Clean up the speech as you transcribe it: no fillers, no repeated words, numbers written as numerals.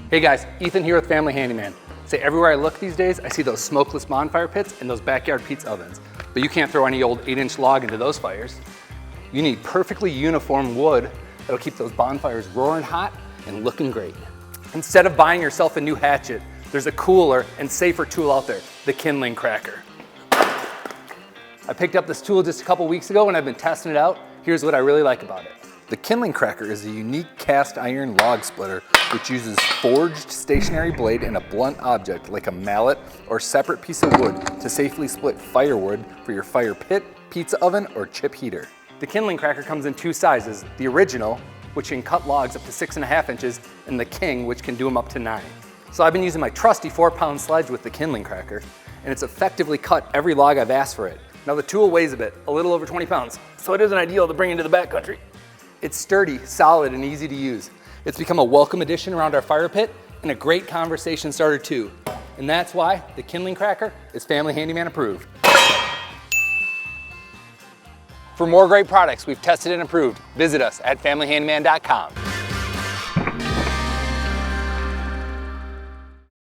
Hey guys, Ethan here with Family Handyman. Say, everywhere I look these days, I see those smokeless bonfire pits and those backyard pizza ovens. But you can't throw any old 8-inch log into those fires. You need perfectly uniform wood that'll keep those bonfires roaring hot and looking great. Instead of buying yourself a new hatchet, there's a cooler and safer tool out there, the Kindling cracker. I picked up this tool just a couple weeks ago and I've been testing it out. Here's what I really like about it. The Kindling cracker is a unique cast iron log splitter which uses forged stationary blade and a blunt object like a mallet or separate piece of wood to safely split firewood for your fire pit, pizza oven, or chip heater. The Kindling cracker comes in two sizes, the original, which can cut logs up to 6.5 inches, and the King, which can do them up to 9. So I've been using my trusty 4-pound sledge with the Kindling cracker, and it's effectively cut every log I've asked for it. Now the tool weighs a bit, a little over 20 pounds, so it isn't ideal to bring into the backcountry. It's sturdy, solid, and easy to use. It's become a welcome addition around our fire pit and a great conversation starter too. And that's why the Kindling cracker is Family Handyman approved. For more great products we've tested and approved, visit us at familyhandyman.com.